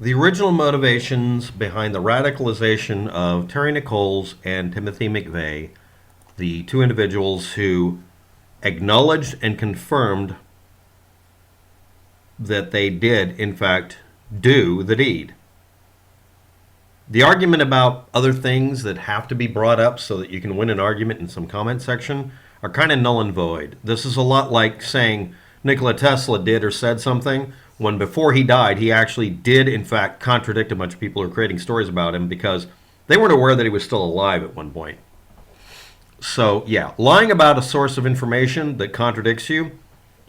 The original motivations behind the radicalization of Terry Nichols and Timothy McVeigh, the two individuals who acknowledged and confirmed that they did, in fact, do the deed. The argument about other things that have to be brought up so that you can win an argument in some comment section are kind of null and void. This is a lot like saying Nikola Tesla did or said something when before he died, he actually did, in fact, contradict a bunch of people who are creating stories about him because they weren't aware that he was still alive at one point. So, yeah, lying about a source of information that contradicts you,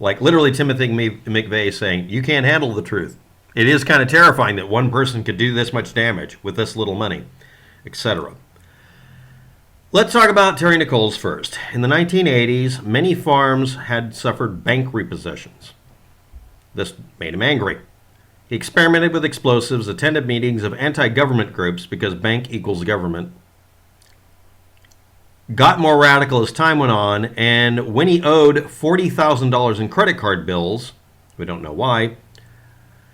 like literally Timothy McVeigh saying, you can't handle the truth. It is kind of terrifying that one person could do this much damage with this little money, etc. Let's talk about Terry Nichols first. In the 1980s, many farms had suffered bank repossessions. This made him angry. He experimented with explosives, attended meetings of anti-government groups because bank equals government, got more radical as time went on, and when he owed $40,000 in credit card bills, we don't know why,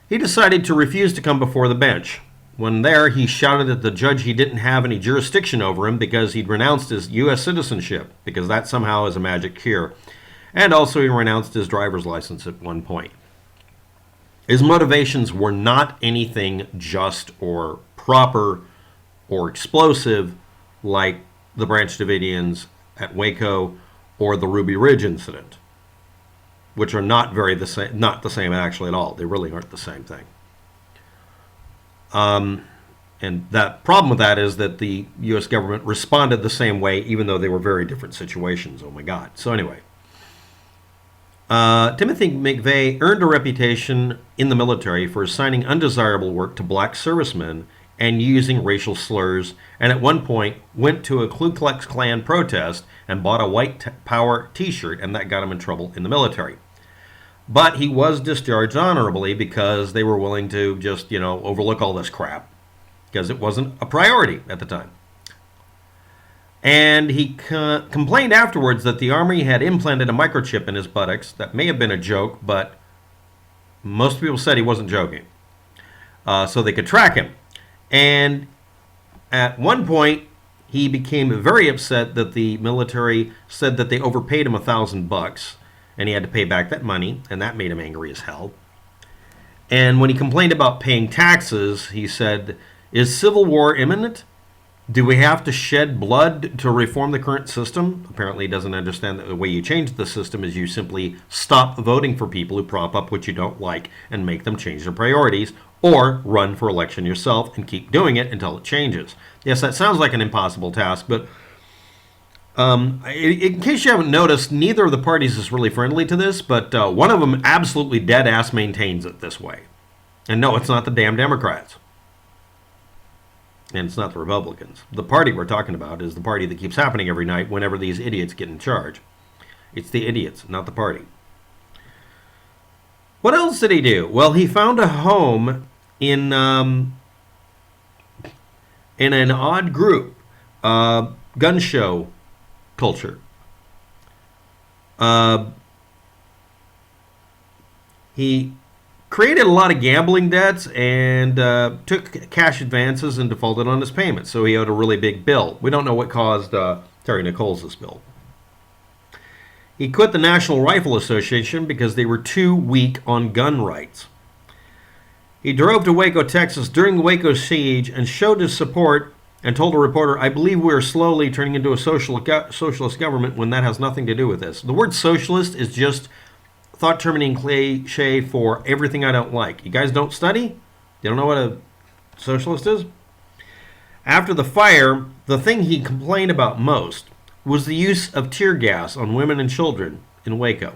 he decided to refuse to come before the bench. When there, he shouted at the judge he didn't have any jurisdiction over him because he'd renounced his U.S. citizenship, because that somehow is a magic cure. And also he renounced his driver's license at one point. His motivations were not anything just or proper or explosive like the Branch Davidians at Waco or the Ruby Ridge incident, which are not the same actually at all. They really aren't the same thing. And that problem with that is that the U.S. government responded the same way, even though they were very different situations. Oh my God. So anyway, Timothy McVeigh earned a reputation in the military for assigning undesirable work to black servicemen and using racial slurs, and at one point went to a Ku Klux Klan protest and bought a white power t-shirt, and that got him in trouble in the military. But he was discharged honorably because they were willing to just, overlook all this crap because it wasn't a priority at the time. And he complained afterwards that the Army had implanted a microchip in his buttocks. That may have been a joke, but most people said he wasn't joking. So they could track him. And at one point, he became very upset that the military said that they overpaid him $1,000, and he had to pay back that money, and that made him angry as hell. And when he complained about paying taxes, he said, "Is civil war imminent? Do we have to shed blood to reform the current system?" Apparently he doesn't understand that the way you change the system is you simply stop voting for people who prop up what you don't like and make them change their priorities, or run for election yourself and keep doing it until it changes. Yes, that sounds like an impossible task, but in case you haven't noticed, neither of the parties is really friendly to this, but one of them absolutely dead-ass maintains it this way. And no, it's not the damn Democrats. And it's not the Republicans. The party we're talking about is the party that keeps happening every night whenever these idiots get in charge. It's the idiots, not the party. What else did he do? Well, he found a home in an odd group, gun show culture. He created a lot of gambling debts and took cash advances and defaulted on his payments, so he owed a really big bill. We don't know what caused Terry Nichols this bill. He quit the National Rifle Association because they were too weak on gun rights. He drove to Waco, Texas during the Waco siege and showed his support and told a reporter, "I believe we are slowly turning into a socialist government," when that has nothing to do with this. The word socialist is just thought-terminating cliche for everything I don't like. You guys don't study? You don't know what a socialist is? After the fire, the thing he complained about most was the use of tear gas on women and children in Waco.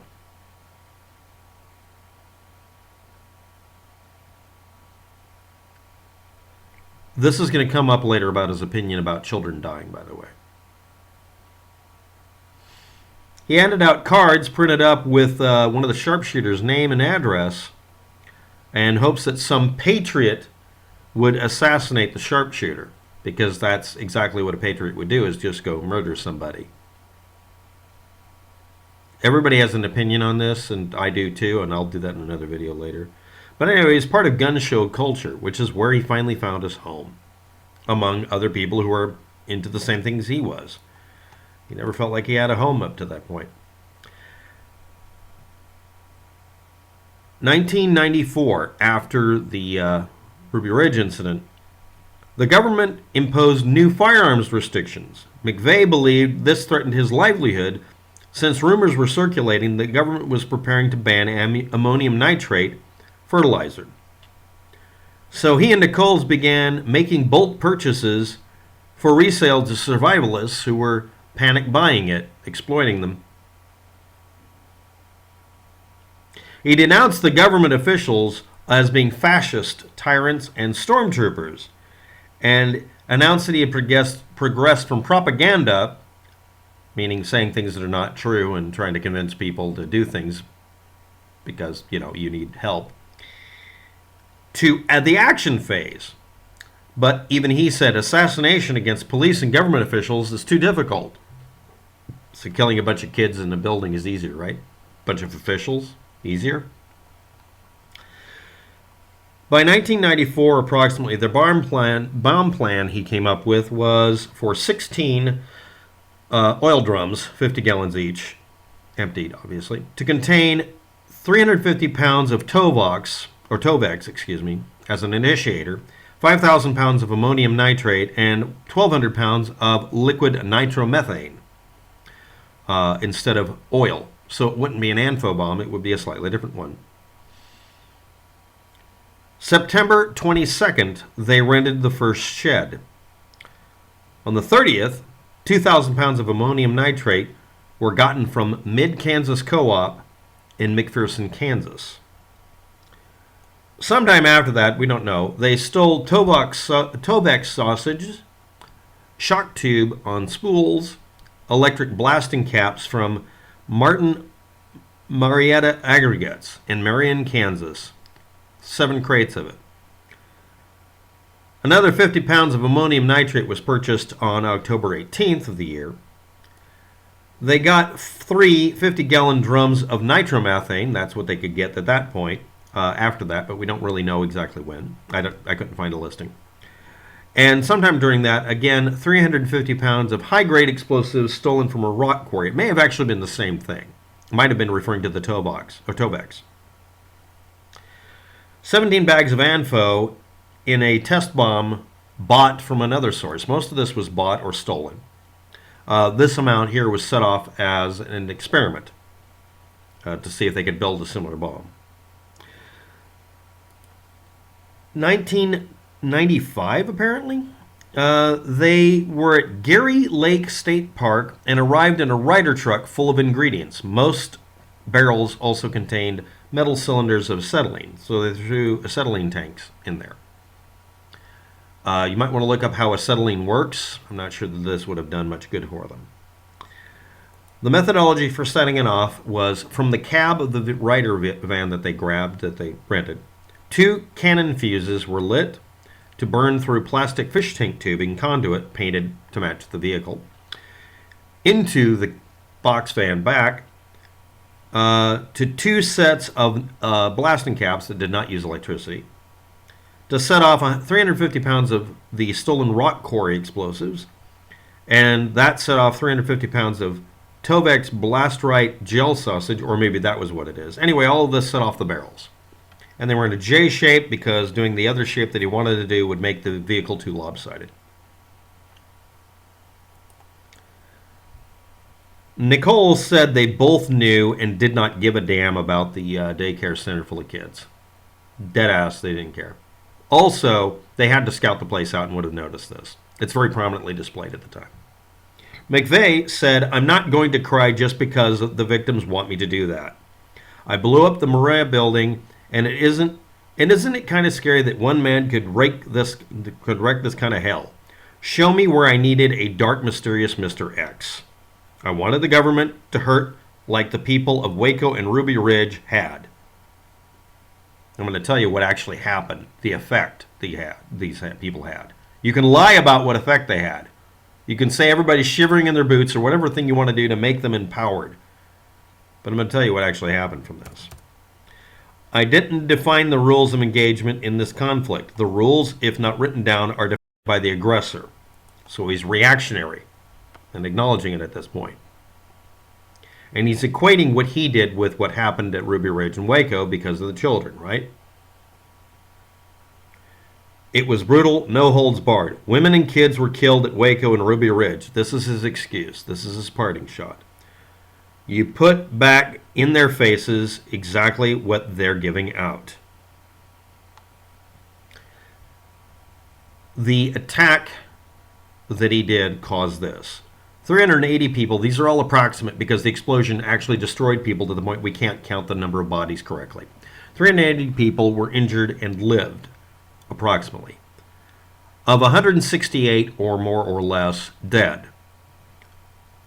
This is going to come up later about his opinion about children dying, by the way. He handed out cards printed up with one of the sharpshooters' name and address in hopes that some patriot would assassinate the sharpshooter, because that's exactly what a patriot would do, is just go murder somebody. Everybody has an opinion on this, and I do too, and I'll do that in another video later. But anyway, he's part of gun show culture, which is where he finally found his home, among other people who were into the same things he was. He never felt like he had a home up to that point. 1994, after the Ruby Ridge incident, the government imposed new firearms restrictions. McVeigh believed this threatened his livelihood, since rumors were circulating the government was preparing to ban ammonium nitrate fertilizer. So he and Nichols began making bulk purchases for resale to survivalists who were panic buying it, exploiting them. He denounced the government officials as being fascist, tyrants, and stormtroopers, and announced that he had progressed from propaganda, meaning saying things that are not true and trying to convince people to do things because, you need help, to the action phase. But even he said assassination against police and government officials is too difficult. So killing a bunch of kids in a building is easier, right? A bunch of officials, easier. By 1994, approximately, the bomb plan he came up with was for 16 oil drums, 50 gallons each, emptied, obviously, to contain 350 pounds of Tovex, as an initiator, 5,000 pounds of ammonium nitrate, and 1,200 pounds of liquid nitromethane instead of oil. So it wouldn't be an ANFO bomb, it would be a slightly different one. September 22nd, they rented the first shed. On the 30th, 2,000 pounds of ammonium nitrate were gotten from Mid-Kansas Co-op in McPherson, Kansas. Sometime after that, we don't know, they stole Tovex sausage, shock tube on spools, electric blasting caps from Martin Marietta Aggregates in Marion, Kansas. 7 crates of it. Another 50 pounds of ammonium nitrate was purchased on October 18th of the year. They got 3 50-gallon drums of nitromethane. That's what they could get at that point, after that, but we don't really know exactly when. I couldn't find a listing. And sometime during that, again, 350 pounds of high-grade explosives stolen from a rock quarry. It may have actually been the same thing. It might have been referring to the Tovex. 17 bags of ANFO in a test bomb bought from another source. Most of this was bought or stolen. This amount here was set off as an experiment to see if they could build a similar bomb. 1995, apparently, they were at Gary Lake State Park and arrived in a Ryder truck full of ingredients. Most barrels also contained metal cylinders of acetylene, so they threw acetylene tanks in there. You might want to look up how acetylene works. I'm not sure that this would have done much good for them. The methodology for setting it off was from the cab of the Ryder van that they rented. 2 cannon fuses were lit to burn through plastic fish tank tubing conduit painted to match the vehicle into the box van back, to 2 sets of blasting caps that did not use electricity, to set off 350 pounds of the stolen rock quarry explosives, and that set off 350 pounds of Tovex Blastrite gel sausage, or maybe that was what it is. Anyway, all of this set off the barrels. And they were in a J shape because doing the other shape that he wanted to do would make the vehicle too lopsided. Nicole said they both knew and did not give a damn about the daycare center full of kids. Deadass, they didn't care. Also, they had to scout the place out and would have noticed this. It's very prominently displayed at the time. McVeigh said, "I'm not going to cry just because the victims want me to do that. I blew up the Maria building, and isn't it kind of scary that one man could wreak this kind of hell? Show me where I needed a dark, mysterious Mr. X. I wanted the government to hurt like the people of Waco and Ruby Ridge had." I'm going to tell you what actually happened, the effect these people had. You can lie about what effect they had. You can say everybody's shivering in their boots or whatever thing you want to do to make them empowered. But I'm going to tell you what actually happened from this. I didn't define the rules of engagement in this conflict. The rules, if not written down, are defined by the aggressor. So he's reactionary and acknowledging it at this point. And he's equating what he did with what happened at Ruby Ridge and Waco because of the children, right? It was brutal, no holds barred. Women and kids were killed at Waco and Ruby Ridge. This is his excuse. This is his parting shot. You put back in their faces exactly what they're giving out. The attack that he did caused this. 380 people, these are all approximate because the explosion actually destroyed people to the point we can't count the number of bodies correctly. 380 people were injured and lived, approximately. Of 168 or more or less dead,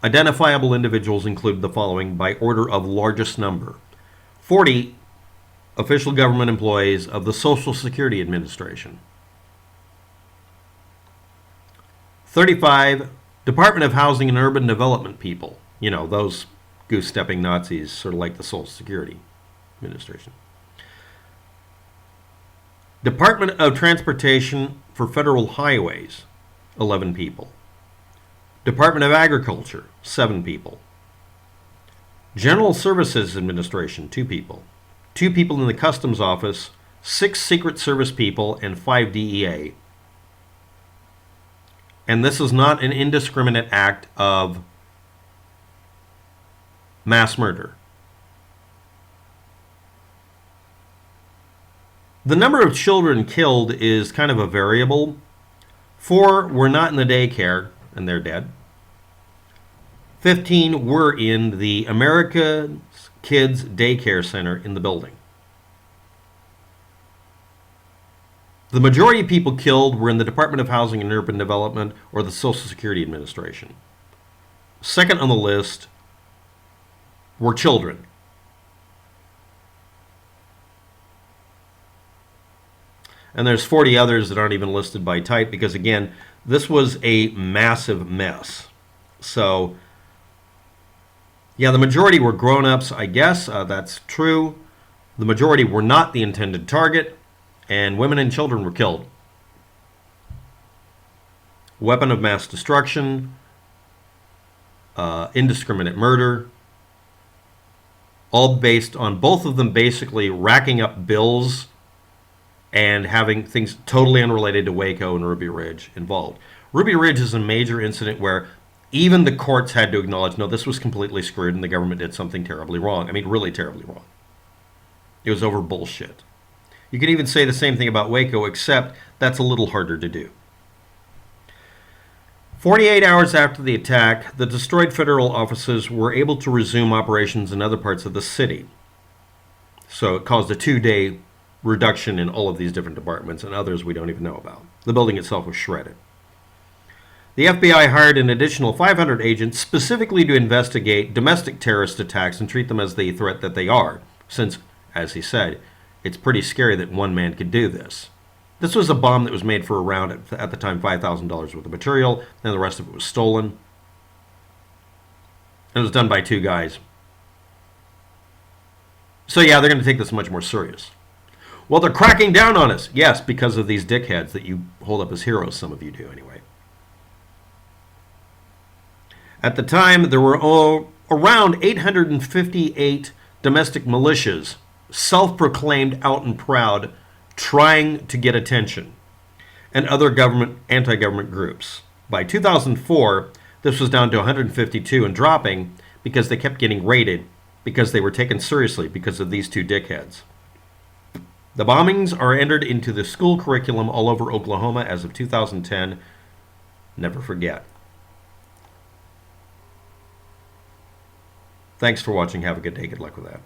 identifiable individuals include the following by order of largest number. 40 official government employees of the Social Security Administration. 35 Department of Housing and Urban Development people. You know, those goose-stepping Nazis, sort of like the Social Security Administration. Department of Transportation for Federal Highways, 11 people. Department of Agriculture, 7 people. General Services Administration, 2 people. 2 people in the Customs Office, 6 Secret Service people, and 5 DEA. And this is not an indiscriminate act of mass murder. The number of children killed is kind of a variable. 4 were not in the daycare, and they're dead. 15 were in the America's Kids Daycare Center in the building. The majority of people killed were in the Department of Housing and Urban Development or the Social Security Administration. Second on the list were children. And there's 40 others that aren't even listed by type because, again, this was a massive mess. So, yeah, the majority were grown-ups, I guess. That's true. The majority were not the intended target. And women and children were killed. Weapon of mass destruction, indiscriminate murder, all based on both of them basically racking up bills and having things totally unrelated to Waco and Ruby Ridge involved. Ruby Ridge is a major incident where even the courts had to acknowledge, no, this was completely screwed and the government did something terribly wrong. I mean, really terribly wrong. It was over bullshit. You can even say the same thing about Waco, except that's a little harder to do. 48 hours after the attack, the destroyed federal offices were able to resume operations in other parts of the city. So it caused a 2-day reduction in all of these different departments and others we don't even know about. The building itself was shredded. The FBI hired an additional 500 agents specifically to investigate domestic terrorist attacks and treat them as the threat that they are, since, as he said, it's pretty scary that one man could do this. This was a bomb that was made for around, at the time, $5,000 worth of material, and the rest of it was stolen. It was done by 2 guys. So yeah, they're going to take this much more serious. Well, they're cracking down on us. Yes, because of these dickheads that you hold up as heroes, some of you do anyway. At the time, there were around 858 domestic militias, self-proclaimed out and proud, trying to get attention, and other anti-government groups. By 2004, this was down to 152 and dropping because they kept getting raided because they were taken seriously because of these 2 dickheads. The bombings are entered into the school curriculum all over Oklahoma as of 2010. Never forget. Thanks for watching. Have a good day. Good luck with that.